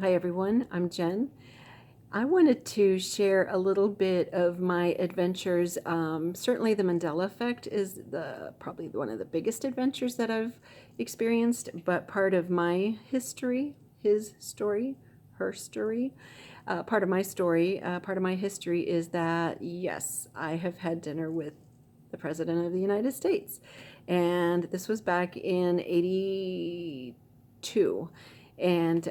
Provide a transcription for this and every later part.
Hi everyone, I'm Jen. I wanted to share a little bit of my adventures. Certainly, the Mandela Effect is the probably one of the biggest adventures that I've experienced, but part of my history, his story, her story, part of my story, part of my history is that yes, I have had dinner with the President of the United States, and this was back in '82. And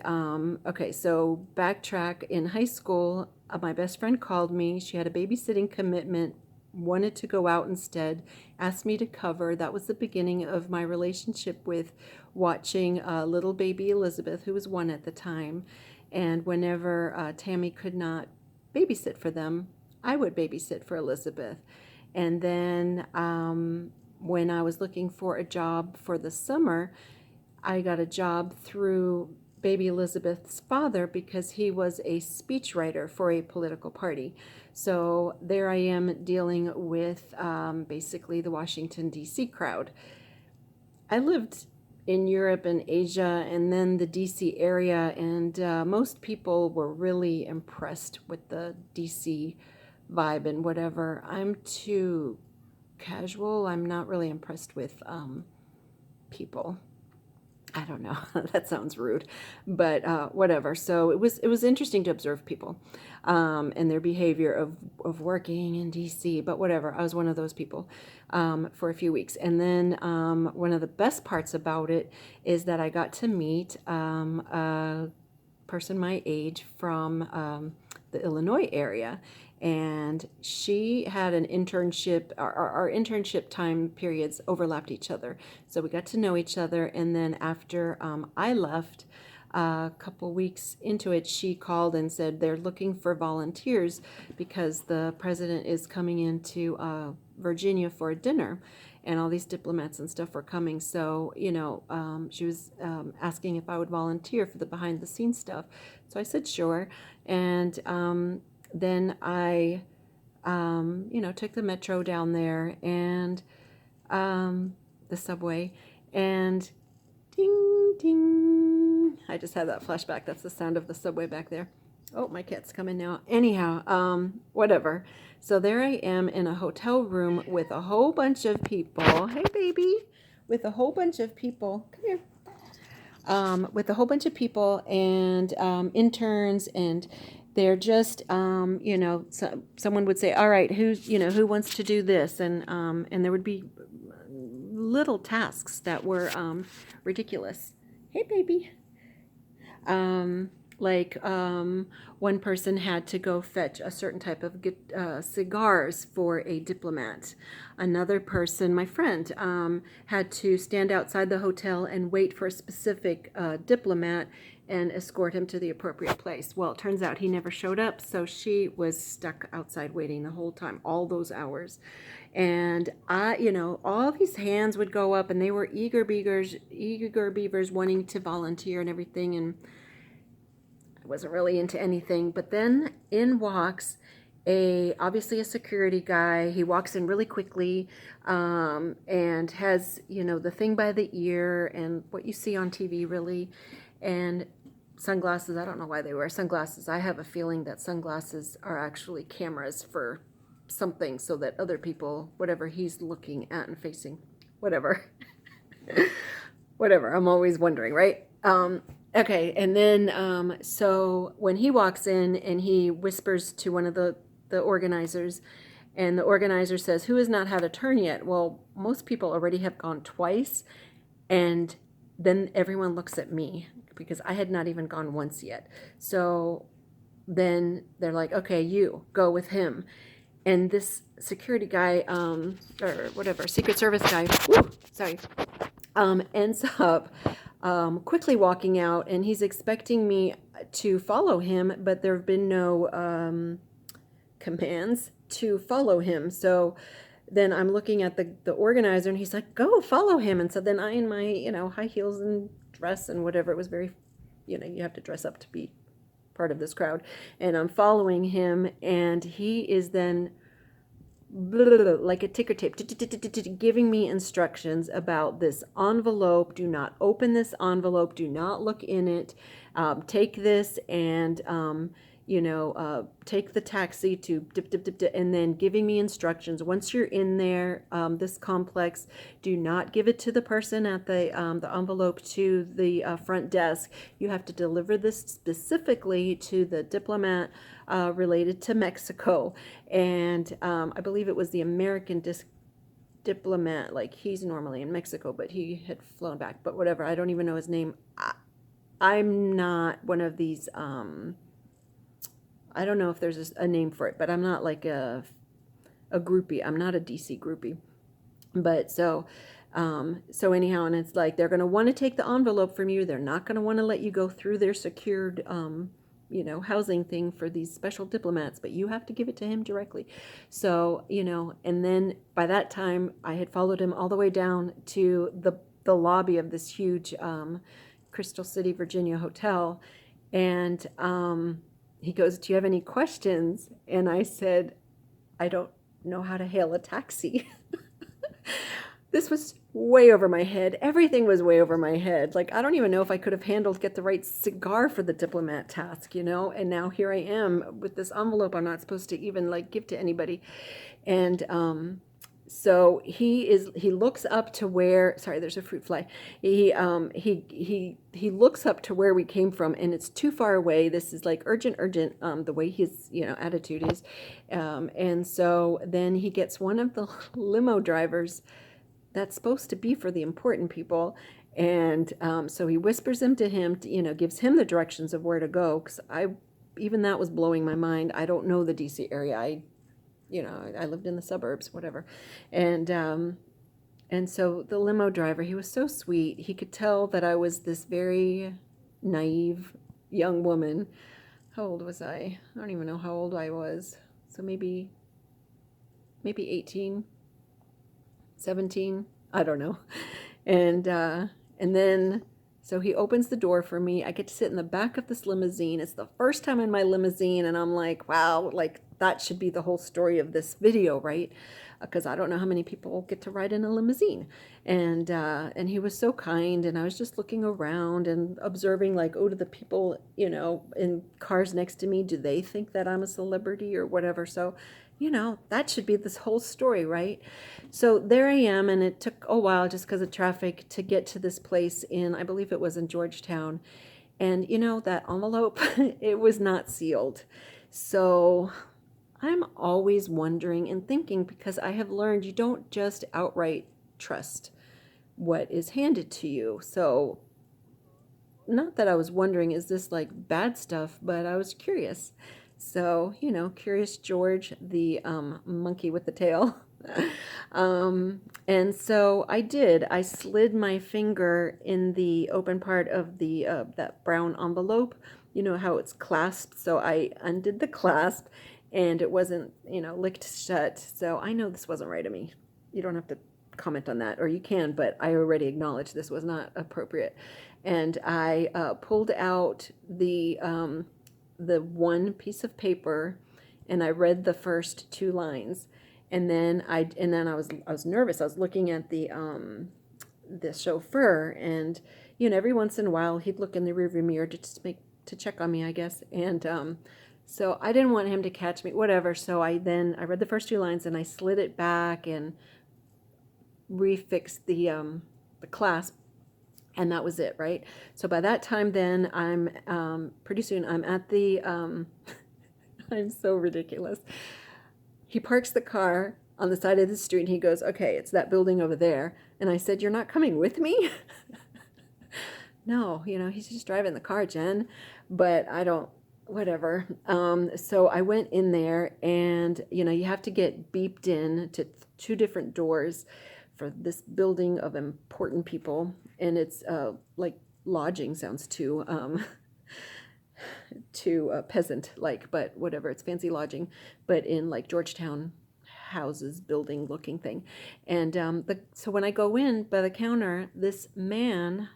okay, so backtrack in high school, my best friend called me. She had a babysitting commitment, wanted to go out instead, asked me to cover. That was the beginning of my relationship with watching little baby Elizabeth, who was 1 at the time. And whenever Tammy could not babysit for them, I would babysit for Elizabeth. And then when I was looking for a job for the summer, I got a job through baby Elizabeth's father because he was a speechwriter for a political party. So there I am dealing with basically the Washington, D.C. crowd. I lived in Europe and Asia and then the DC area, and most people were really impressed with the DC vibe and whatever. I'm too casual. I'm not really impressed with people. I don't know. That sounds rude, but whatever. So it was interesting to observe people and their behavior of working in DC. But whatever. I was one of those people for a few weeks, and then one of the best parts about it is that I got to meet a person my age from the Illinois area. And she had an internship, our internship time periods overlapped each other. So we got to know each other. And then after I left, a couple weeks into it, she called and said they're looking for volunteers because the president is coming into Virginia for a dinner, and all these diplomats and stuff were coming. So, she was asking if I would volunteer for the behind the scenes stuff. So I said sure. And then I, took the metro down there and the subway, and ding, ding. I just had that flashback. That's the sound of the subway back there. Oh, my cat's coming now. Anyhow, whatever. So there I am in a hotel room with a whole bunch of people. Hey, baby. With a whole bunch of people. Come here. With a whole bunch of people and interns, and they're just, someone would say, all right, who wants to do this? And there would be little tasks that were ridiculous. Hey, baby. Like one person had to go fetch a certain type of cigars for a diplomat. Another person, my friend, had to stand outside the hotel and wait for a specific diplomat and escort him to the appropriate place. Well, it turns out he never showed up, so she was stuck outside waiting the whole time, all those hours. And all these hands would go up, and they were eager beavers wanting to volunteer and everything. And I wasn't really into anything. But then in walks obviously a security guy. He walks in really quickly and has the thing by the ear and what you see on TV really, and sunglasses. I don't know why they wear sunglasses. I have a feeling that sunglasses are actually cameras for something so that other people, whatever he's looking at and facing, whatever. Whatever. I'm always wondering, right? Okay, and then so when he walks in and he whispers to one of the organizers, and the organizer says, "Who has not had a turn yet?" Well, most people already have gone twice, and then everyone looks at me because I had not even gone once yet. So then they're like, "Okay, you go with him." And this security guy, or whatever, Secret Service guy, whoo, sorry, ends up quickly walking out, and he's expecting me to follow him, but there have been no commands to follow him. So then I'm looking at the organizer, and he's like, "Go follow him." And so then I, in my high heels and dress and whatever, it was very, you have to dress up to be part of this crowd, and I'm following him, and he is then like a ticker tape, giving me instructions about this envelope. Do not open this envelope. Do not look in it. Take this and, take the taxi to dip, dip, dip, dip, and then giving me instructions. Once you're in there, this complex, do not give it to the person at the envelope to the front desk. You have to deliver this specifically to the diplomat related to Mexico. And I believe it was the American diplomat. Like, he's normally in Mexico, but he had flown back. But whatever, I don't even know his name. I'm not one of these. I don't know if there's a name for it, but I'm not like a groupie. I'm not a DC groupie. But so anyhow, and it's like they're going to want to take the envelope from you. They're not going to want to let you go through their secured housing thing for these special diplomats, but you have to give it to him directly. So, and then by that time I had followed him all the way down to the lobby of this huge Crystal City, Virginia hotel. And he goes, "Do you have any questions?" And I said, "I don't know how to hail a taxi." This was way over my head. Everything was way over my head. Like, I don't even know if I could have get the right cigar for the diplomat task, And now here I am with this envelope I'm not supposed to even like give to anybody. And so he looks up to where, sorry, there's a fruit fly. He looks up to where we came from, and it's too far away. This is like urgent, the way his, attitude is. And so then he gets one of the limo drivers that's supposed to be for the important people. And so he whispers them to him, gives him the directions of where to go. Because even that was blowing my mind. I don't know the DC area. I lived in the suburbs, whatever. And so the limo driver, he was so sweet. He could tell that I was this very naive young woman. How old was I? I don't even know how old I was. So maybe 18. 17, I don't know. And then so he opens the door for me. I get to sit in the back of this limousine. It's the first time in my limousine, and I'm like, wow, like that should be the whole story of this video, right? Because I don't know how many people get to ride in a limousine. And he was so kind, and I was just looking around and observing, like, oh, do the people, in cars next to me, do they think that I'm a celebrity or whatever? So, that should be this whole story, right? So there I am, and it took a while just because of traffic to get to this place I believe it was in Georgetown. And that envelope, it was not sealed. So I'm always wondering and thinking, because I have learned you don't just outright trust what is handed to you. So not that I was wondering, is this like bad stuff, but I was curious. So, Curious George, the monkey with the tail. And so I did. I slid my finger in the open part of the that brown envelope. You know how it's clasped. So I undid the clasp, and it wasn't, licked shut. So I know this wasn't right of me. You don't have to comment on that, or you can, but I already acknowledged this was not appropriate. And I pulled out the one piece of paper, and I read the first two lines, and then I was nervous. I was looking at the chauffeur, and every once in a while he'd look in the rearview mirror to check on me, I guess. And so I didn't want him to catch me, whatever. So I read the first two lines, and I slid it back and refixed the clasp. And that was it, right? So by that time, then pretty soon I'm at the, I'm so ridiculous. He parks the car on the side of the street, and he goes, "Okay, it's that building over there." And I said, "You're not coming with me?" No, he's just driving the car, Jen. But I don't, whatever. So I went in there, and, you have to get beeped in to two different doors for this building of important people. And it's like lodging sounds too peasant like, but whatever, it's fancy lodging, but in like Georgetown houses, building looking thing. And so when I go in by the counter, this man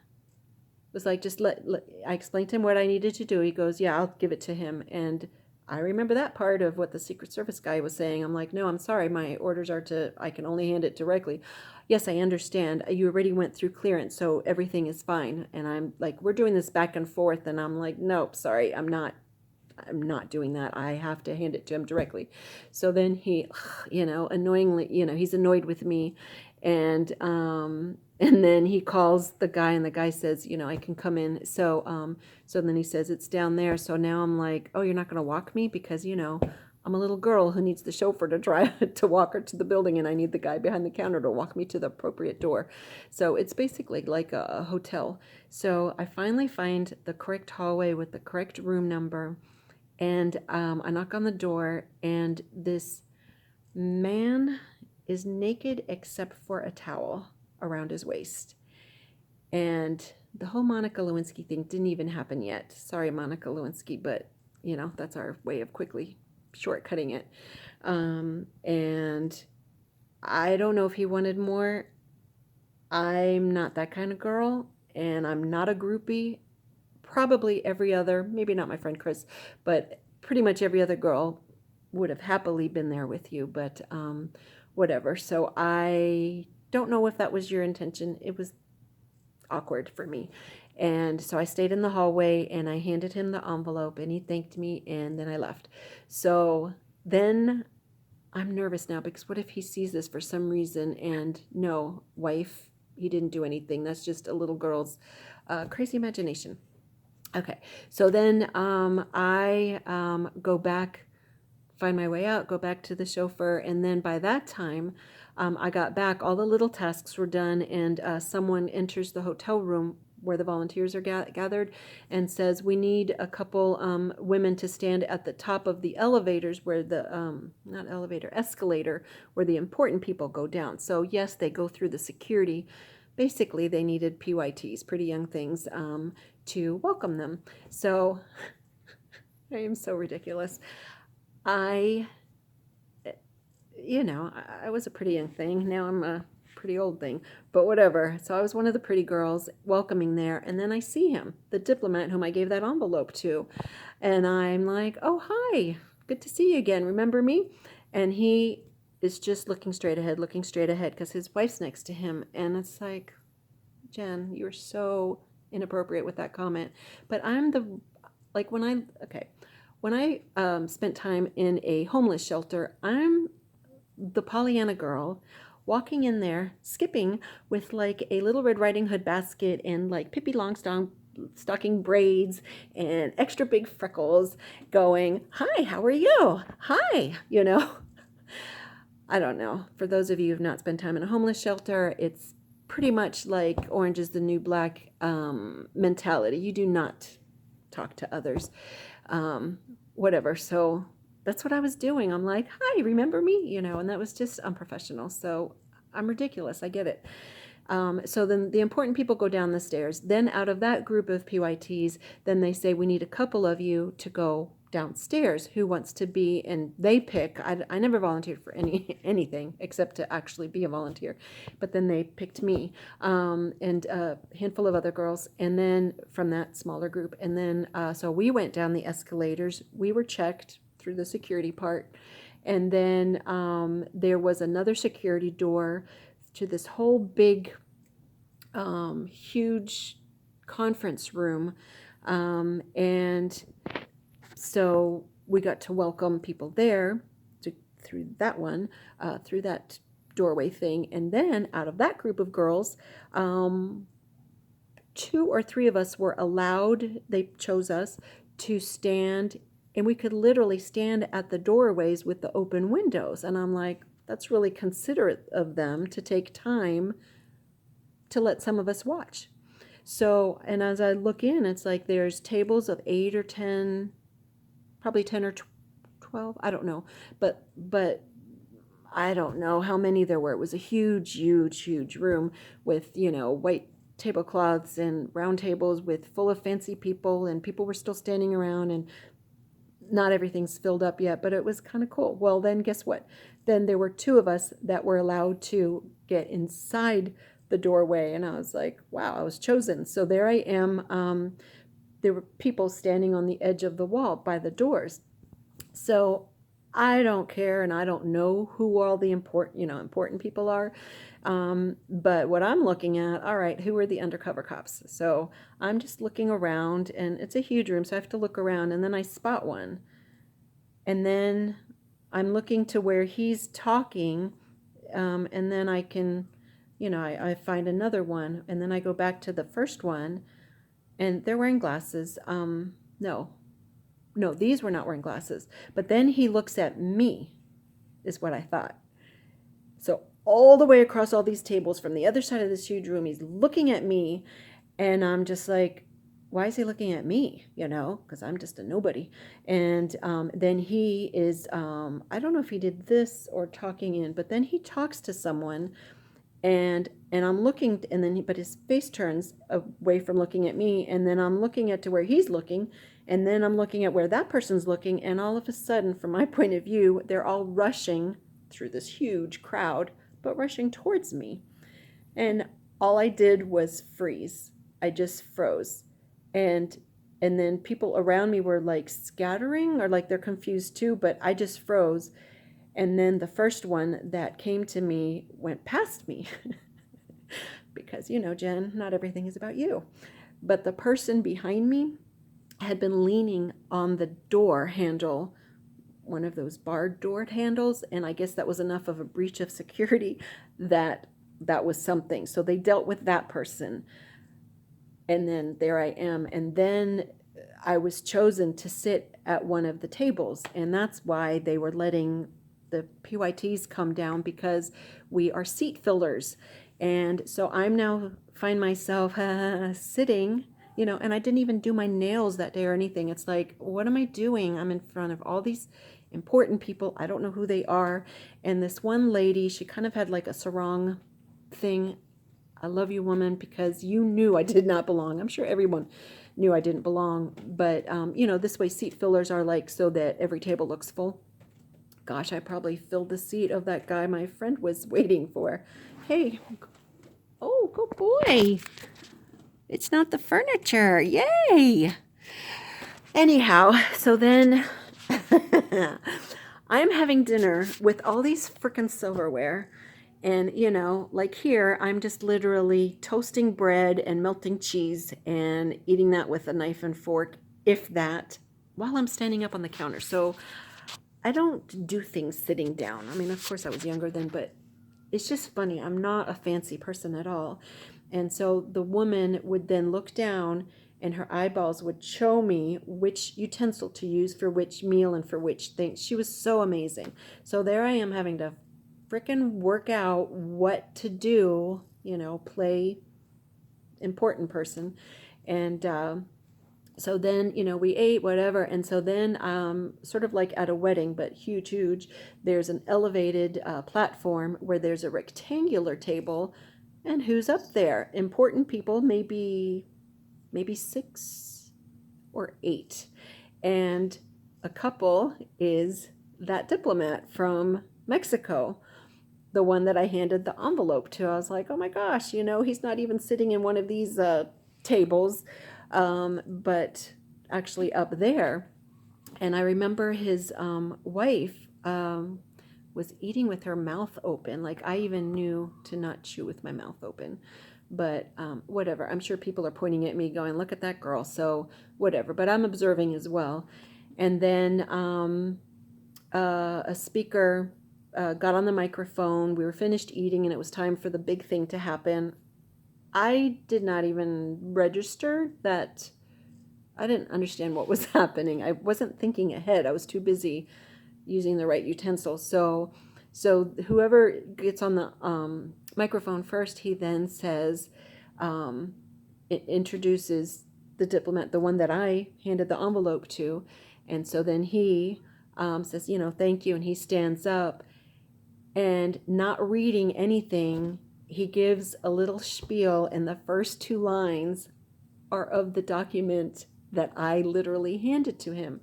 was like, just I explained to him what I needed to do. He goes, "Yeah, I'll give it to him." And I remember that part of what the Secret Service guy was saying. I'm like, no, I'm sorry. My orders are I can only hand it directly. Yes, I understand. You already went through clearance, so everything is fine. And I'm like, we're doing this back and forth. And I'm like, nope, sorry, I'm not doing that. I have to hand it to him directly. So then he, annoyingly, he's annoyed with me. And then he calls the guy, and the guy says, I can come in. So then he says, it's down there. So now I'm like, oh, you're not going to walk me? Because, I'm a little girl who needs the chauffeur to drive to walk her to the building, and I need the guy behind the counter to walk me to the appropriate door. So it's basically like a hotel. So I finally find the correct hallway with the correct room number, and I knock on the door, and this man is naked except for a towel around his waist. And the whole Monica Lewinsky thing didn't even happen yet. Sorry, Monica Lewinsky, but that's our way of quickly shortcutting it. And I don't know if he wanted more. I'm not that kind of girl, and I'm not a groupie. Probably every other, maybe not my friend Chris, but pretty much every other girl would have happily been there with you, but whatever. So I don't know if that was your intention. It was awkward for me. And so I stayed in the hallway, and I handed him the envelope, and he thanked me, and then I left. So then I'm nervous now, because what if he sees this for some reason, and no, wife, he didn't do anything. That's just a little girl's crazy imagination. Okay, so then I go back, find my way out, go back to the chauffeur, and then by that time, I got back, all the little tasks were done, and someone enters the hotel room where the volunteers are gathered and says, we need a couple women to stand at the top of the elevators where escalator, where the important people go down. So yes, they go through the security. Basically, they needed PYTs, pretty young things, to welcome them. So I am so ridiculous. I was a pretty young thing. Now I'm a pretty old thing, but whatever. So I was one of the pretty girls welcoming there. And then I see him, the diplomat whom I gave that envelope to. And I'm like, oh, hi, good to see you again. Remember me? And he is just looking straight ahead, because his wife's next to him. And it's like, Jen, you're so inappropriate with that comment. But when I spent time in a homeless shelter, I'm the Pollyanna girl walking in there, skipping with like a Little Red Riding Hood basket and like Pippi Longstocking braids and extra big freckles, going, hi, how are you? Hi, I don't know. For those of you who've not spent time in a homeless shelter, it's pretty much like Orange is the New Black mentality. You do not talk to others. Whatever. So that's what I was doing. I'm like, hi, remember me? And that was just unprofessional. So I'm ridiculous. I get it. So then the important people go down the stairs. Then out of that group of PYTs, then they say, we need a couple of you to go downstairs. Who wants to be? And they pick. I never volunteered for anything except to actually be a volunteer. But then they picked me and a handful of other girls. And then from that smaller group. And then so we went down the escalators. We were checked through the security part. And then there was another security door to this whole big, huge conference room. And so we got to welcome people there through that doorway thing. And then out of that group of girls, 2 or 3 of us were allowed, they chose us to stand, and we could literally stand at the doorways with the open windows. And I'm like, that's really considerate of them to take time to let some of us watch. So, and as I look in, it's like there's tables of 8 or 10, probably 10 or 12, I don't know. But I don't know how many there were. It was a huge, huge, huge room with, white tablecloths and round tables full of fancy people, and people were still standing around, and not everything's filled up yet, but it was kind of cool. Well, then guess what? Then there were 2 of us that were allowed to get inside the doorway, and I was like, wow, I was chosen. So there I am. There were people standing on the edge of the wall by the doors. So I don't care, and I don't know who all the important people are. But what I'm looking at, all right, who are the undercover cops? So I'm just looking around, and it's a huge room, so I have to look around, and then I spot one. And then I'm looking to where he's talking, and then I can, I find another one, and then I go back to the first one, and they're wearing glasses. No, no, these were not wearing glasses. But then he looks at me, is what I thought. So all the way across all these tables from the other side of this huge room, he's looking at me, and I'm just like, why is he looking at me? Because I'm just a nobody. And then he is, I don't know if he did this or talking in, but then he talks to someone, and I'm looking, and then but his face turns away from looking at me, and then I'm looking at to where he's looking, and then I'm looking at where that person's looking, and all of a sudden, from my point of view, they're all rushing through this huge crowd, but rushing towards me. And all I did was freeze. I just froze. And then people around me were like scattering, or like they're confused too, but I just froze. And then the first one that came to me went past me. Because, Jen, not everything is about you. But the person behind me had been leaning on the door handle, one of those barred door handles, and I guess that was enough of a breach of security that was something. So they dealt with that person. And then there I am. And then I was chosen to sit at one of the tables, and that's why they were letting the PYTs come down, because we are seat fillers. And so I'm now find myself sitting, and I didn't even do my nails that day or anything. It's like, what am I doing? I'm in front of all these important people. I don't know who they are. And this one lady, she kind of had like a sarong thing. I love you, woman, because you knew I did not belong. I'm sure everyone knew I didn't belong. But, this way seat fillers are like so that every table looks full. Gosh, I probably filled the seat of that guy my friend was waiting for. Hey, oh, good boy. It's not the furniture. Yay. Anyhow, so then I'm having dinner with all these freaking silverware. And, like here, I'm just literally toasting bread and melting cheese and eating that with a knife and fork, if that, while I'm standing up on the counter. So I don't do things sitting down. I mean, of course I was younger then, but it's just funny. I'm not a fancy person at all. And so the woman would then look down, and her eyeballs would show me which utensil to use for which meal and for which thing. She was so amazing. So there I am having to frickin' work out what to do, play important person. And so then, we ate, whatever. And so then, sort of like at a wedding, but huge, there's an elevated platform where there's a rectangular table. And who's up there? Important people, maybe 6 or 8. And a couple is that diplomat from Mexico, the one that I handed the envelope to. I was like, oh my gosh, he's not even sitting in one of these tables, but actually up there. And I remember his wife was eating with her mouth open. Like, I even knew to not chew with my mouth open. But whatever. I'm sure people are pointing at me going, look at that girl. So whatever. But I'm observing as well. And then a speaker got on the microphone. We were finished eating, and it was time for the big thing to happen. I did not even register that. I didn't understand what was happening. I wasn't thinking ahead. I was too busy using the right utensils. So whoever gets on the microphone first, he then says, it introduces the diplomat, the one that I handed the envelope to. And so then he says, thank you. And he stands up, and not reading anything, he gives a little spiel, and the first 2 lines are of the document that I literally handed to him.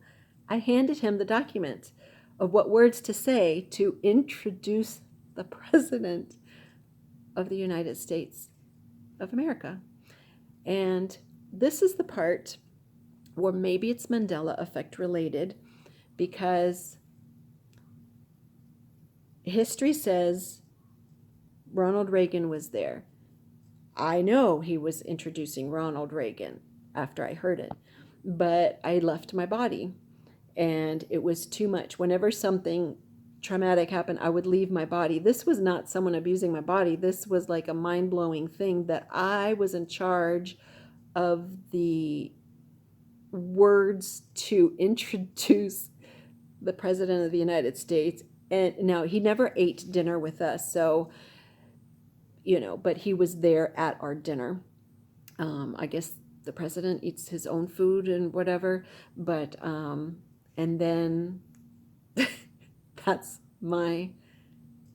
I handed him the document of what words to say to introduce the President of the United States of America. And this is the part where maybe it's Mandela Effect related, because history says Ronald Reagan was there. I know he was introducing Ronald Reagan after I heard it, but I left my body and it was too much. Whenever something traumatic happened, I would leave my body. This was not someone abusing my body. This was like a mind-blowing thing that I was in charge of the words to introduce the President of the United States. And now he never ate dinner with us, so, but he was there at our dinner. I guess the president eats his own food and whatever, but, and then that's my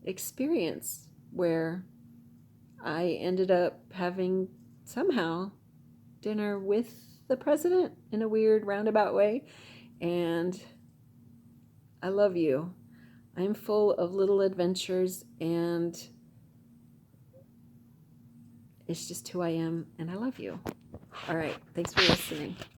experience where I ended up having somehow dinner with the president in a weird roundabout way. And I love you. I'm full of little adventures, and it's just who I am, and I love you. All right. Thanks for listening.